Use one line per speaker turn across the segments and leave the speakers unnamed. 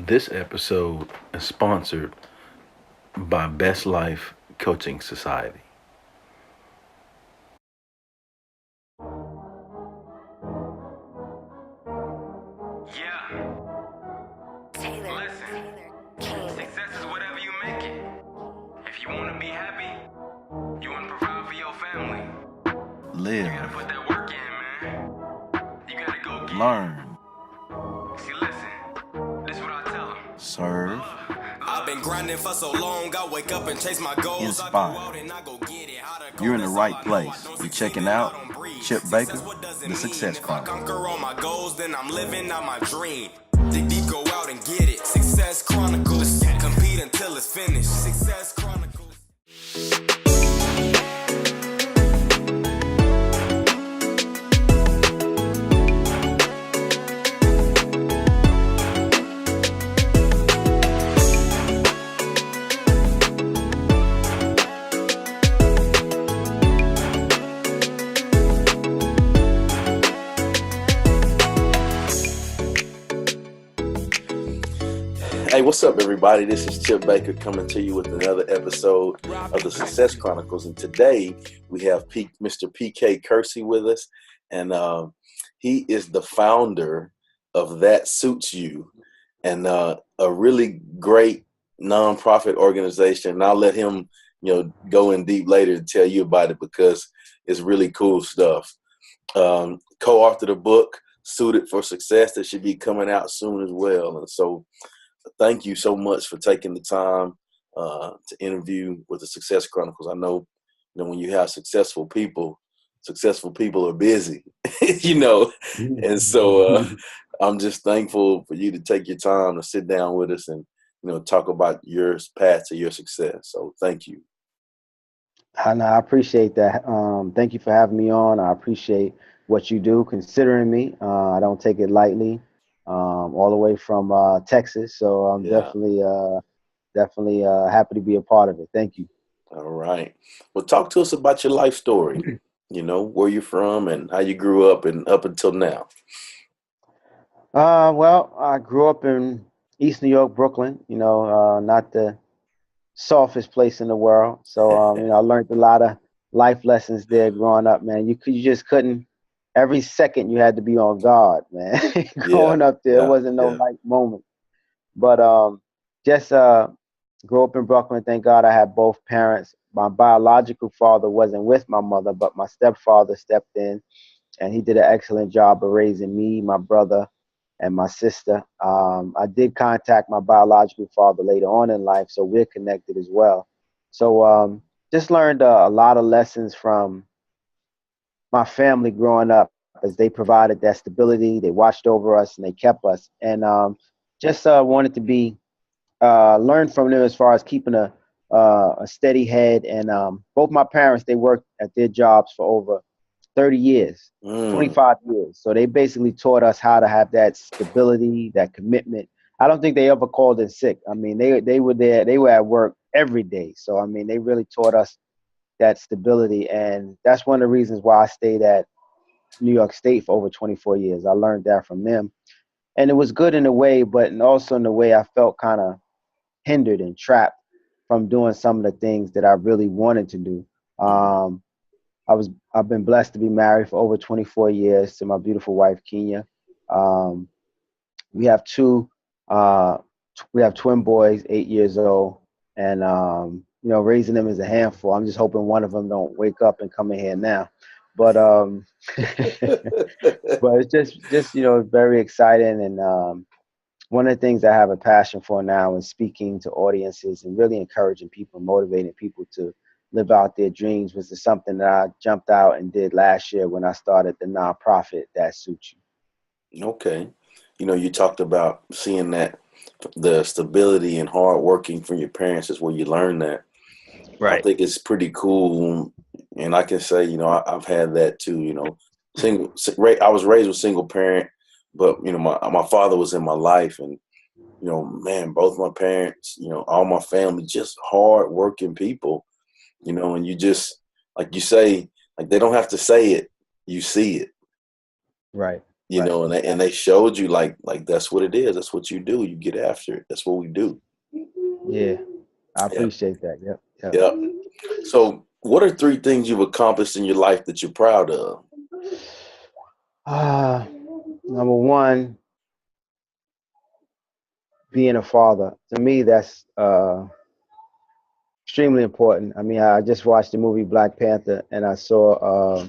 This episode is sponsored by Best Life Coaching Society.
Yeah, listen. Success is whatever you make it. If you want to be happy, you want to provide for your family.
Live.
You gotta put that work in, man. You gotta go get
Learn.
it. See, listen. This is what I tell them.
Serve.
I've been grinding for so long, I wake up and chase my goals.
Inspire.
I go out and I go get it. How to go,
You're in the
that's
right
all I know.
place.
I don't
You're
succeed
checking
and I
out
don't breathe.
Chip
Success,
Baker,
what does it
the
mean?
Success
If I
Chronicles.
conquer all my goals, then I'm living out my dream. Dig deep, go out and get it. Success Chronicles. Compete until it's finished. Success Chronicles.
Hey, what's up, everybody? This is Chip Baker coming to you with another episode of the Success Chronicles. And today we have Mr. PK Kersey with us. And he is the founder of That Suits You, and a really great nonprofit organization. And I'll let him, go in deep later and tell you about it because it's really cool stuff. Co-authored a book, Suited for Success, that should be coming out soon as well. And so thank you so much for taking the time to interview with the Success Chronicles. I know, when you have successful people are busy, and so I'm just thankful for you to take your time to sit down with us and, talk about your path to your success. So thank you.
I appreciate that. Thank you for having me on. I appreciate what you do, considering me. I don't take it lightly. All the way from Texas, so I'm
Yeah.
definitely happy to be a part of it. Thank you.
All right. Well, talk to us about your life story, where you're from and how you grew up and up until now.
Well, I grew up in East New York, Brooklyn. Not the softest place in the world. So, I learned a lot of life lessons there growing up, man. You just couldn't. Every second you had to be on guard, man. Growing up there, it wasn't no light moment. But just grew up in Brooklyn. Thank God I had both parents. My biological father wasn't with my mother, but my stepfather stepped in, and he did an excellent job of raising me, my brother, and my sister. I did contact my biological father later on in life, so we're connected as well. So just learned a lot of lessons from my family growing up, as they provided that stability. They watched over us and they kept us. And just wanted to be learn from them as far as keeping a steady head. And both my parents, they worked at their jobs for over 30 years, 25 years. So they basically taught us how to have that stability, that commitment. I don't think they ever called in sick. I mean, they were there, they were at work every day. So I mean, they really taught us that stability, and that's one of the reasons why I stayed at New York State for over 24 years. I learned that from them, and it was good in a way, but also in a way I felt kind of hindered and trapped from doing some of the things that I really wanted to do. I've been blessed to be married for over 24 years to my beautiful wife Kenya. Um, we have we have twin boys, 8 years old, and raising them is a handful. I'm just hoping one of them don't wake up and come in here now, but but it's just very exciting. And one of the things I have a passion for now is speaking to audiences and really encouraging people, motivating people to live out their dreams, which is something that I jumped out and did last year when I started the nonprofit That Suits You.
Okay. You talked about seeing that the stability and hard working from your parents is where you learn that. I think it's pretty cool. And I can say, I've had that too, I was raised with single parent, but, my father was in my life, and, man, both my parents, all my family, just hard working people, and you just, like you say, like they don't have to say it, you see it.
Right.
you know, and they showed you like that's what it is. That's what you do. You get after it. That's what we do.
Yeah, I
Yeah.
appreciate that. Yep. Yep.
Yeah. So, what are 3 things you've accomplished in your life that you're proud of?
Number one, being a father. To me, that's extremely important. I mean, I just watched the movie Black Panther, and I saw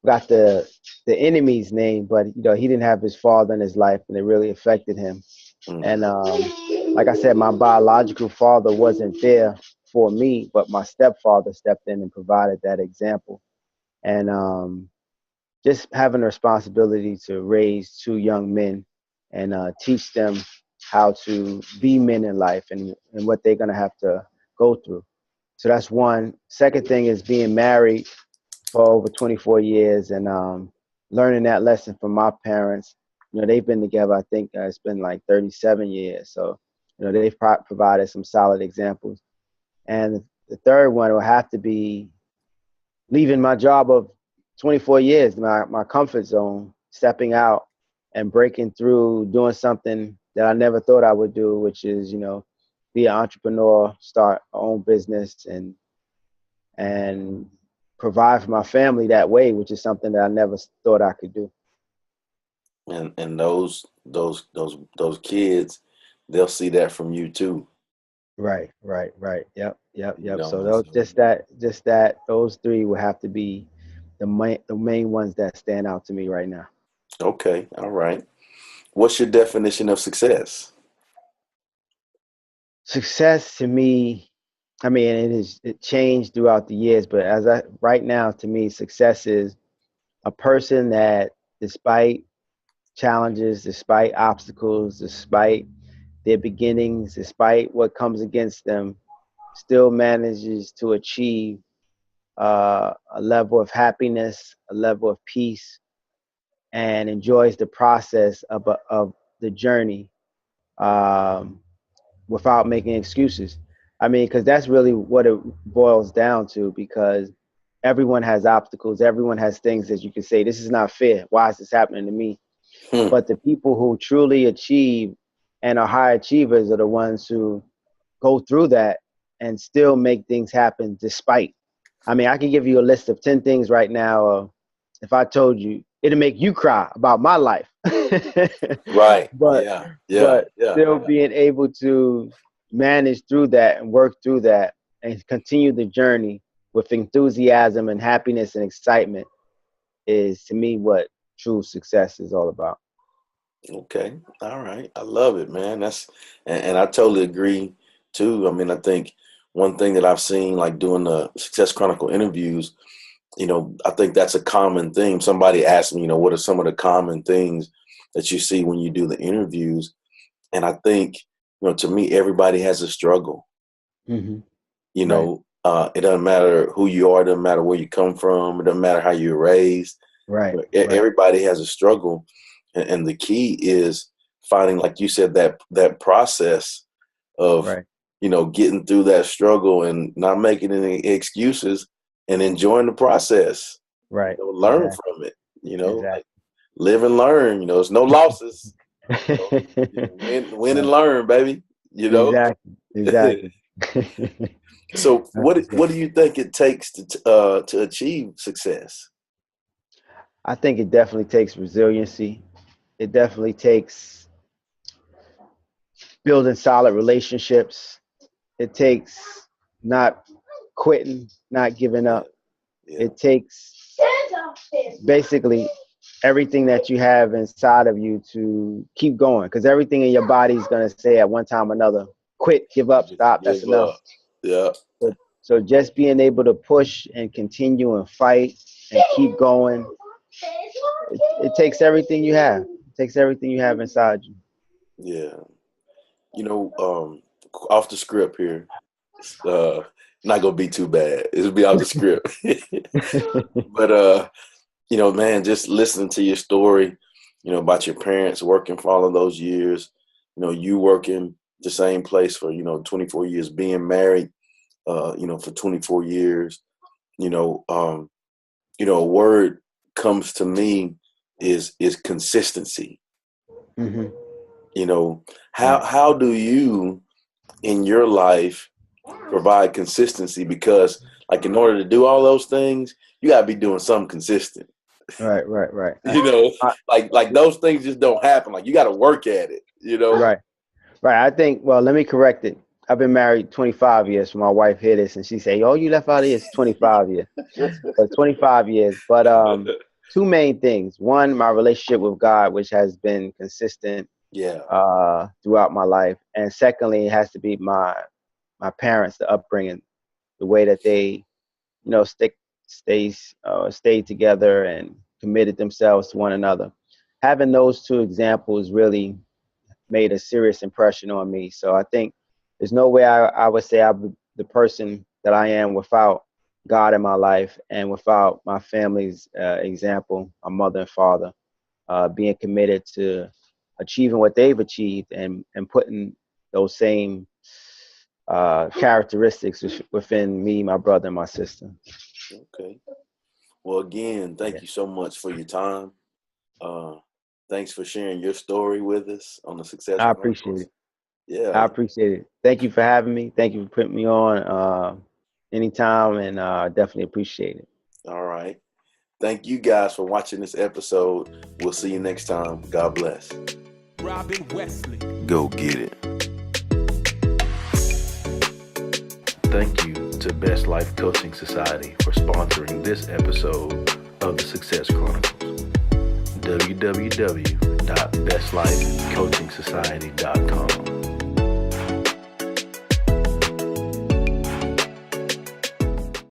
got the enemy's name, but he didn't have his father in his life, and it really affected him. And like I said, my biological father wasn't there for me, but my stepfather stepped in and provided that example. And just having the responsibility to raise 2 young men and teach them how to be men in life and what they're going to have to go through. So that's one. Second thing is being married for over 24 years and learning that lesson from my parents. They've been together, I think it's been like 37 years. So, they've provided some solid examples. And the third one will have to be leaving my job of 24 years, my comfort zone, stepping out and breaking through, doing something that I never thought I would do, which is, be an entrepreneur, start my own business and provide for my family that way, which is something that I never thought I could do.
And those kids, they'll see that from you too.
Right. Yep.
You know,
So
and
those just that those 3 will have to be the main ones that stand out to me right now.
okay, all right. What's your definition of success?
Success to me, I mean, it changed throughout the years, but right now to me, success is a person that despite challenges, despite obstacles, despite their beginnings, despite what comes against them, still manages to achieve a level of happiness, a level of peace, and enjoys the process of the journey um, without making excuses. I mean, because that's really what it boils down to, because everyone has obstacles, everyone has things that you can say, this is not fair. Why is this happening to me?
Hmm.
But the people who truly achieve and are high achievers are the ones who go through that and still make things happen despite. I mean, I can give you a list of 10 things right now. If I told you, it'll make you cry about my life.
Right.
but
Yeah. Yeah.
but
Yeah.
still being able to manage through that and work through that and continue the journey with enthusiasm and happiness and excitement is to me what true success is all about.
Okay. All right. I love it, man. And I totally agree too. I mean, I think one thing that I've seen, like doing the Success Chronicle interviews, I think that's a common theme. Somebody asked me, what are some of the common things that you see when you do the interviews? And I think, to me, everybody has a struggle.
Mm-hmm.
You
Right.
know, it doesn't matter who you are, it doesn't matter where you come from, it doesn't matter how you're raised.
Right.
Everybody has a struggle, and the key is finding, like you said, that process of
Right.
getting through that struggle and not making any excuses and enjoying the process.
Right.
Learn from it.
Exactly.
Like live and learn. There's no losses. Win and learn, baby. You know.
Exactly.
So
That's
what
what's
what
up.
do you think it takes to achieve success?
I think it definitely takes resiliency. It definitely takes building solid relationships. It takes not quitting, not giving
Yeah,
up.
yeah,
It takes basically everything that you have inside of you to keep going, because everything in your body is going to say at one time or another, quit, give up, stop, that's
give
enough.
up. Yeah,
So just being able to push and continue and fight and keep going, it takes everything you have. It takes everything you have inside you.
yeah. Off the script here. Uh, not gonna be too bad. It'll be off the script. But man, just listening to your story, about your parents working for all of those years, you working the same place for 24 years, being married, for 24 years, a word comes to me is consistency.
Mm-hmm.
You know, how do you in your life provide consistency? Because like in order to do all those things, you gotta be doing something consistent.
Right.
You know, like those things just don't happen. Like you gotta work at it, you know?
Right. I think, well, let me correct it. I've been married 25 years. So my wife hear this and she say, "Oh, you left out of this 25 years." But 25 years. But two main things. One, my relationship with God, which has been consistent
Yeah.
throughout my life. And secondly, it has to be my parents, the upbringing, the way that they, stayed together and committed themselves to one another. Having those two examples really made a serious impression on me. So I think there's no way I would say I'm the person that I am without God in my life and without my family's example, my mother and father, being committed to achieving what they've achieved and putting those same characteristics within me, my brother, and my sister.
Okay. Well, again, thank you so much for your time. Thanks for sharing your story with us on the Success
I
Chronicles.
appreciate it.
Yeah.
I appreciate it. Thank you for having me. Thank you for putting me on anytime, and definitely appreciate it.
All right. Thank you guys for watching this episode. We'll see you next time. God bless.
Robin Wesley.
Go get it. Thank you to Best Life Coaching Society for sponsoring this episode of the Success Chronicles. www.bestlifecoachingsociety.com